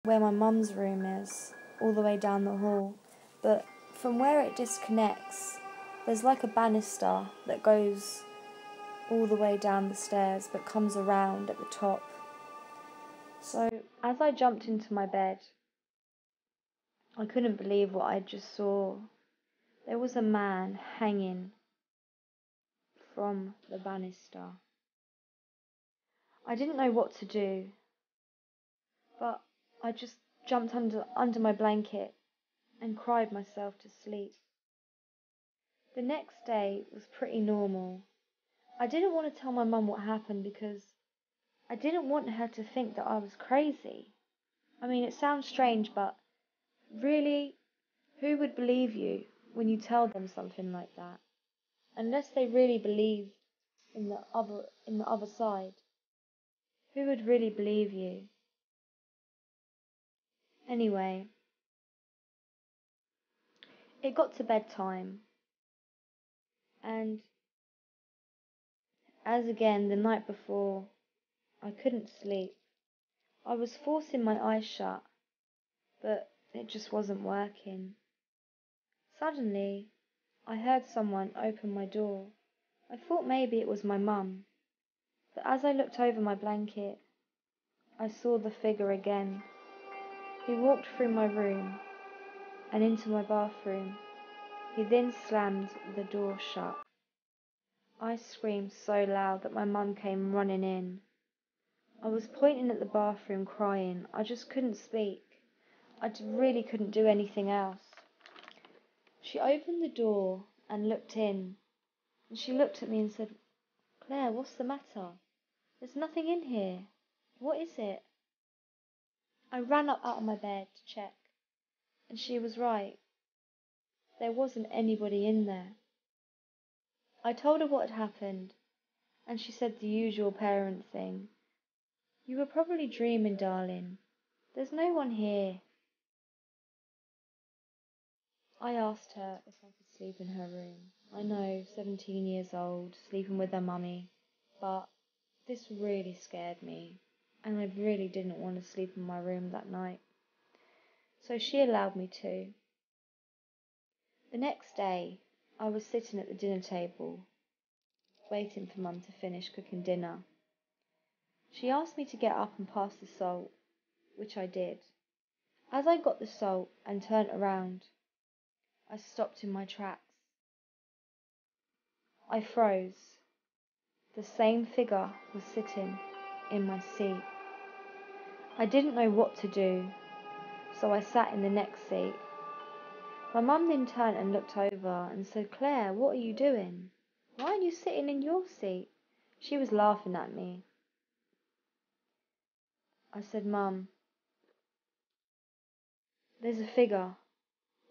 where my mum's room is, all the way down the hall, but from where it disconnects, there's like a banister that goes all the way down the stairs but comes around at the top. So as I jumped into my bed, I couldn't believe what I just saw. There was a man hanging from the banister. I didn't know what to do, but I just jumped under my blanket and cried myself to sleep. The next day was pretty normal. I didn't want to tell my mum what happened because I didn't want her to think that I was crazy. I mean, it sounds strange, but really, who would believe you when you tell them something like that? Unless they really believe in the other side. Who would really believe you? Anyway, it got to bedtime, and as again the night before, I couldn't sleep. I was forcing my eyes shut, but it just wasn't working. Suddenly, I heard someone open my door. I thought maybe it was my mum, but as I looked over my blanket, I saw the figure again. He walked through my room and into my bathroom. He then slammed the door shut. I screamed so loud that my mum came running in. I was pointing at the bathroom crying. I just couldn't speak. Really couldn't do anything else. She opened the door and looked in, and she looked at me and said, "Claire, what's the matter? There's nothing in here. What is it?" I ran up out of my bed to check, and she was right. There wasn't anybody in there. I told her what had happened, and she said the usual parent thing. "You were probably dreaming, darling. There's no one here." I asked her if I could sleep in her room. I know, 17 years old, sleeping with her mummy, but this really scared me, and I really didn't want to sleep in my room that night. So she allowed me to. The next day, I was sitting at the dinner table, waiting for Mum to finish cooking dinner. She asked me to get up and pass the salt, which I did. As I got the salt and turned around, I stopped in my tracks. I froze. The same figure was sitting in my seat. I didn't know what to do, so I sat in the next seat. My mum then turned and looked over and said, "Claire, what are you doing? Why aren't you sitting in your seat?" She was laughing at me. I said, "Mum, there's a figure.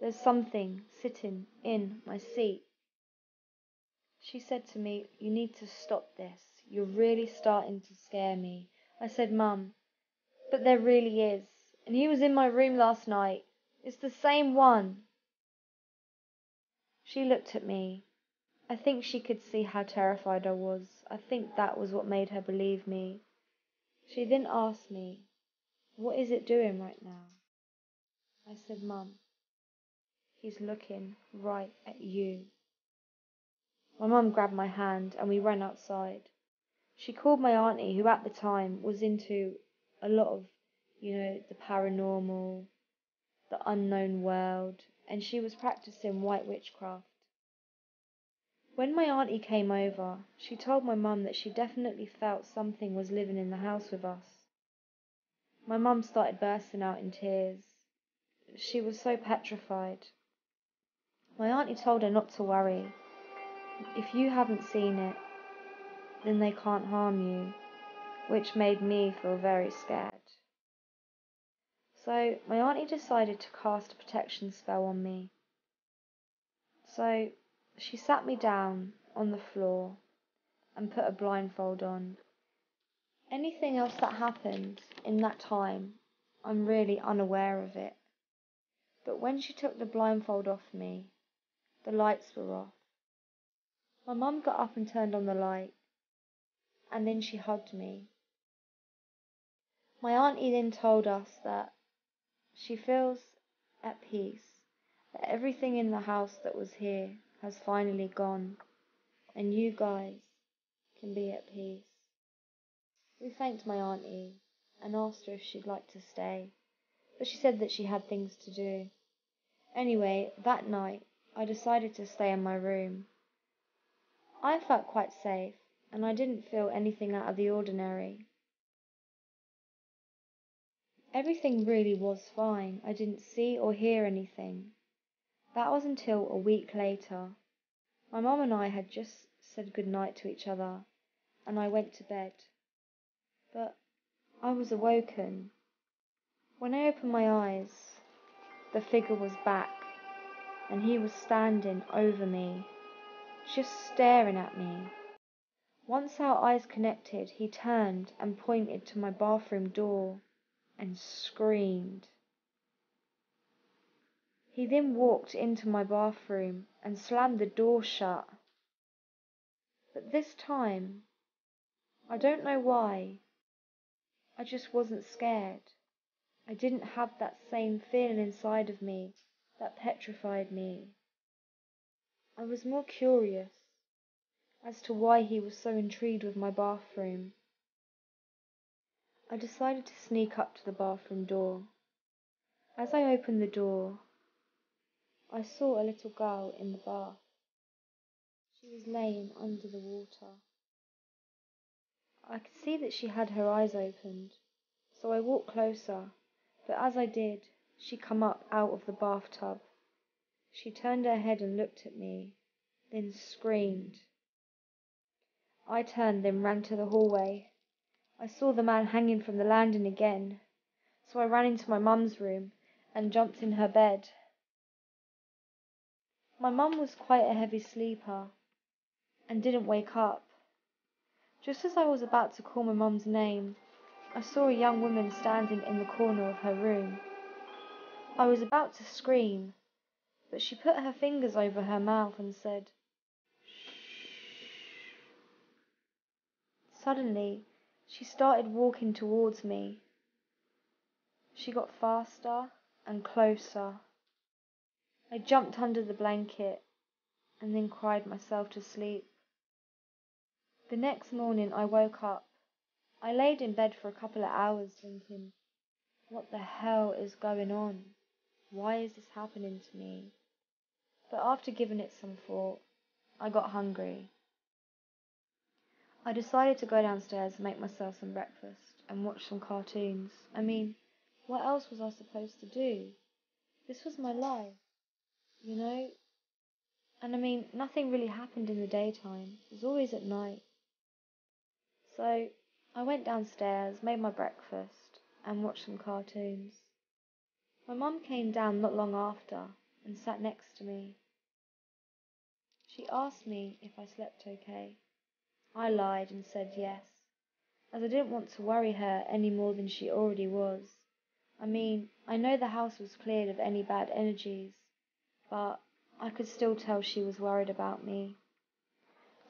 There's something sitting in my seat." She said to me, "You need to stop this. You're really starting to scare me." I said, "Mum, but there really is. And he was in my room last night. It's the same one." She looked at me. I think she could see how terrified I was. I think that was what made her believe me. She then asked me, "What is it doing right now?" I said, "Mum, he's looking right at you." My mum grabbed my hand and we ran outside. She called my auntie, who at the time was into a lot of, the paranormal, the unknown world, and she was practicing white witchcraft. When my auntie came over, she told my mum that she definitely felt something was living in the house with us. My mum started bursting out in tears. She was so petrified. My auntie told her not to worry. If you haven't seen it, then they can't harm you, which made me feel very scared. So my auntie decided to cast a protection spell on me. So she sat me down on the floor and put a blindfold on. Anything else that happened in that time, I'm really unaware of it. But when she took the blindfold off me, the lights were off. My mum got up and turned on the light, and then she hugged me. My auntie then told us that She feels at peace that everything in the house that was here has finally gone, and you guys can be at peace. We thanked my auntie and asked her if she'd like to stay, but she said that she had things to do. Anyway, that night I decided to stay in my room. I felt quite safe, and I didn't feel anything out of the ordinary. Everything really was fine. I didn't see or hear anything. That was until a week later. My mum and I had just said good night to each other, and I went to bed. But I was awoken. When I opened my eyes, the figure was back, and he was standing over me, just staring at me. Once our eyes connected, he turned and pointed to my bathroom door and screamed. He then walked into my bathroom and slammed the door shut. But this time, I don't know why, I just wasn't scared. I didn't have that same feeling inside of me that petrified me. I was more curious as to why he was so intrigued with my bathroom. I decided to sneak up to the bathroom door. As I opened the door, I saw a little girl in the bath. She was laying under the water. I could see that she had her eyes opened, so I walked closer, but as I did, she come up out of the bathtub. She turned her head and looked at me, then screamed. I turned, then ran to the hallway. I saw the man hanging from the landing again, so I ran into my mum's room and jumped in her bed. My mum was quite a heavy sleeper and didn't wake up. Just as I was about to call my mum's name, I saw a young woman standing in the corner of her room. I was about to scream, but she put her fingers over her mouth and said, "Shh." Suddenly, she started walking towards me. She got faster and closer. I jumped under the blanket and then cried myself to sleep. The next morning I woke up. I laid in bed for a couple of hours thinking, what the hell is going on? Why is this happening to me? But after giving it some thought, I got hungry. I decided to go downstairs and make myself some breakfast and watch some cartoons. I mean, what else was I supposed to do? This was my life, you know? And I mean, nothing really happened in the daytime. It was always at night. So I went downstairs, made my breakfast, and watched some cartoons. My mum came down not long after and sat next to me. She asked me if I slept okay. I lied and said yes, as I didn't want to worry her any more than she already was. I mean, I know the house was cleared of any bad energies, but I could still tell she was worried about me.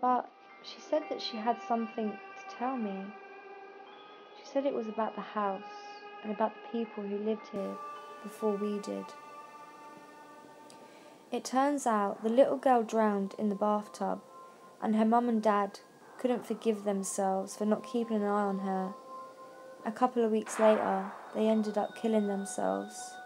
But she said that she had something to tell me. She said it was about the house and about the people who lived here before we did. It turns out the little girl drowned in the bathtub, and her mum and dad couldn't forgive themselves for not keeping an eye on her. A couple of weeks later, they ended up killing themselves.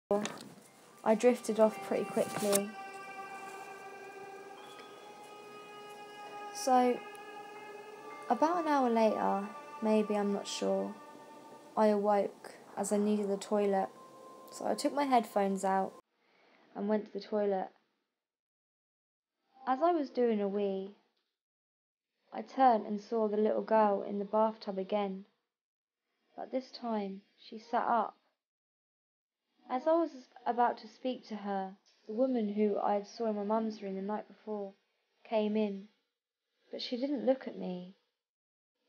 I drifted off pretty quickly. So, about an hour later, maybe, I'm not sure, I awoke as I needed the toilet. So I took my headphones out and went to the toilet. As I was doing a wee, I turned and saw the little girl in the bathtub again, but this time she sat up. As I was about to speak to her, the woman who I had saw in my mum's room the night before came in, but she didn't look at me.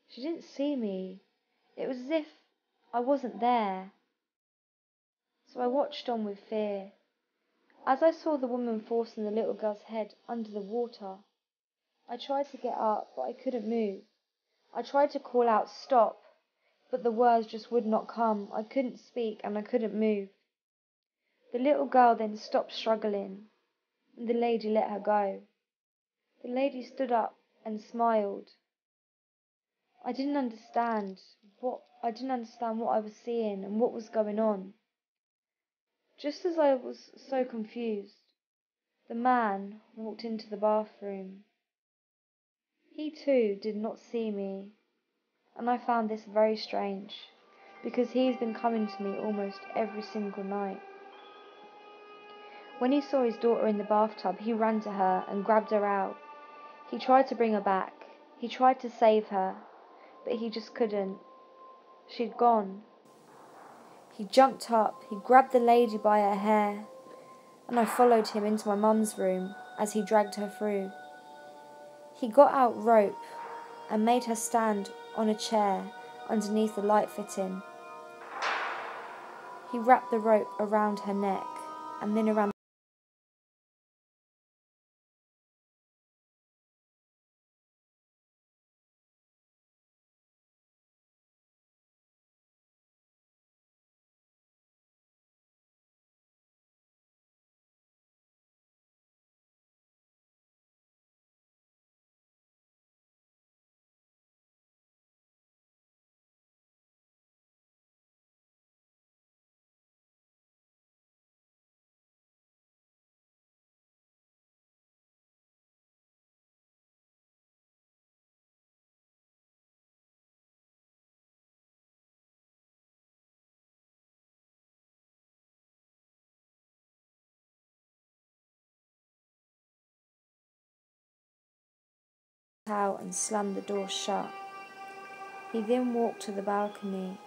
She didn't see me. It was as if I wasn't there. So I watched on with fear. As I saw the woman forcing the little girl's head under the water, I tried to get up, but I couldn't move. I tried to call out, "Stop," but the words just would not come. I couldn't speak and I couldn't move. The little girl then stopped struggling, and the lady let her go. The lady stood up and smiled. I didn't understand what I was seeing and what was going on. Just as I was so confused, the man walked into the bathroom. He too did not see me, and I found this very strange, because he's been coming to me almost every single night. When he saw his daughter in the bathtub, he ran to her and grabbed her out. He tried to bring her back. He tried to save her, but he just couldn't. She'd gone. He jumped up, he grabbed the lady by her hair, and I followed him into my mum's room as he dragged her through. He got out rope and made her stand on a chair underneath the light fitting. He wrapped the rope around her neck and then around out and slammed the door shut. He then walked to the balcony.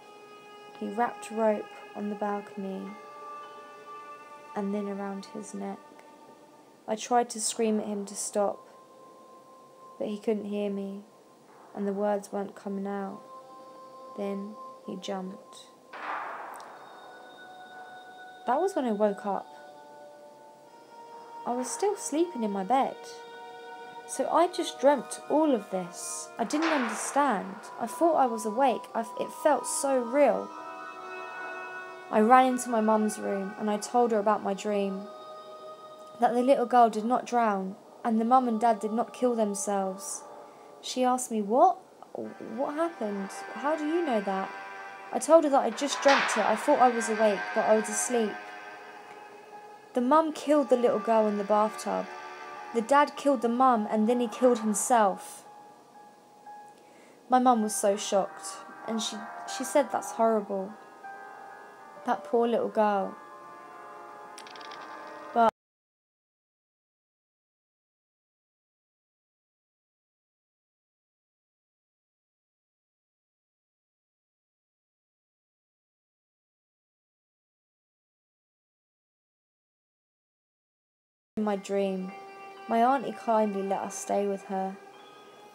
He wrapped rope on the balcony and then around his neck. I tried to scream at him to stop, but he couldn't hear me, and the words weren't coming out. Then he jumped. That was when I woke up. I was still sleeping in my bed. So I just dreamt all of this. I didn't understand. I thought I was awake. It felt so real. I ran into my mum's room and I told her about my dream. That the little girl did not drown and the mum and dad did not kill themselves. She asked me, "What? What happened? How do you know that?" I told her that I just dreamt it. I thought I was awake, but I was asleep. The mum killed the little girl in the bathtub. The dad killed the mum and then he killed himself. My mum was so shocked and she said, "That's horrible. That poor little girl." But in my dream, my auntie kindly let us stay with her.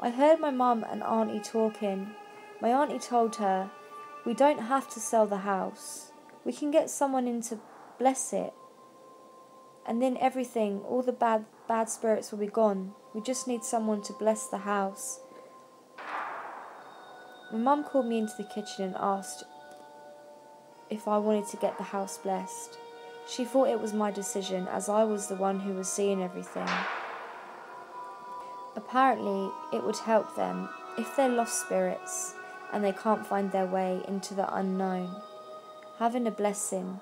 I heard my mum and auntie talking. My auntie told her, "We don't have to sell the house. We can get someone in to bless it. And then everything, all the bad spirits will be gone. We just need someone to bless the house." My mum called me into the kitchen and asked if I wanted to get the house blessed. She thought it was my decision as I was the one who was seeing everything. Apparently, it would help them if they're lost spirits and they can't find their way into the unknown. Having a blessing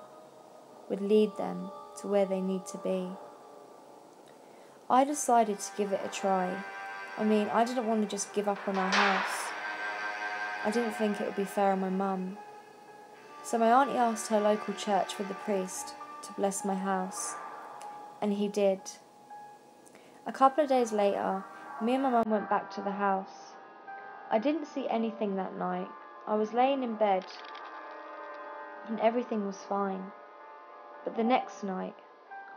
would lead them to where they need to be. I decided to give it a try. I didn't want to just give up on our house. I didn't think it would be fair on my mum. So my auntie asked her local church for the priest to bless my house, and he did. A couple of days later, me and my mum went back to the house. I didn't see anything that night. I was laying in bed and everything was fine. But the next night,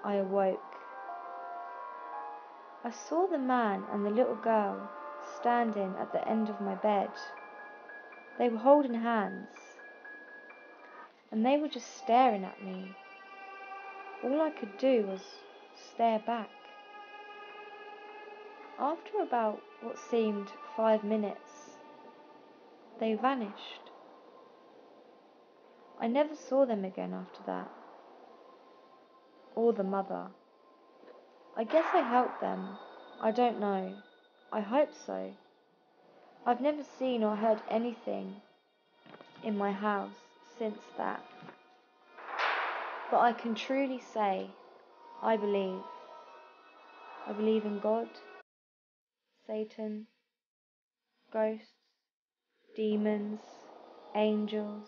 I awoke. I saw the man and the little girl standing at the end of my bed. They were holding hands, and they were just staring at me. All I could do was stare back. After about what seemed 5 minutes, they vanished. I never saw them again after that, or the mother. I guess I helped them. I don't know. I hope so. I've never seen or heard anything in my house since that. But I can truly say, I believe. I believe in God, Satan, ghosts, demons, angels,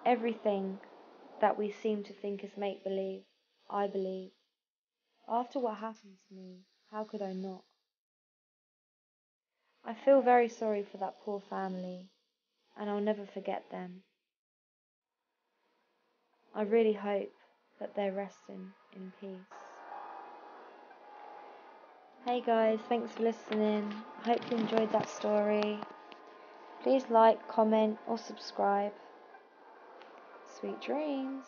everything that we seem to think is make-believe. I believe. After what happened to me, how could I not? I feel very sorry for that poor family, and I'll never forget them. I really hope that they're resting in peace. Hey guys, thanks for listening. I hope you enjoyed that story. Please like, comment or subscribe. Sweet dreams.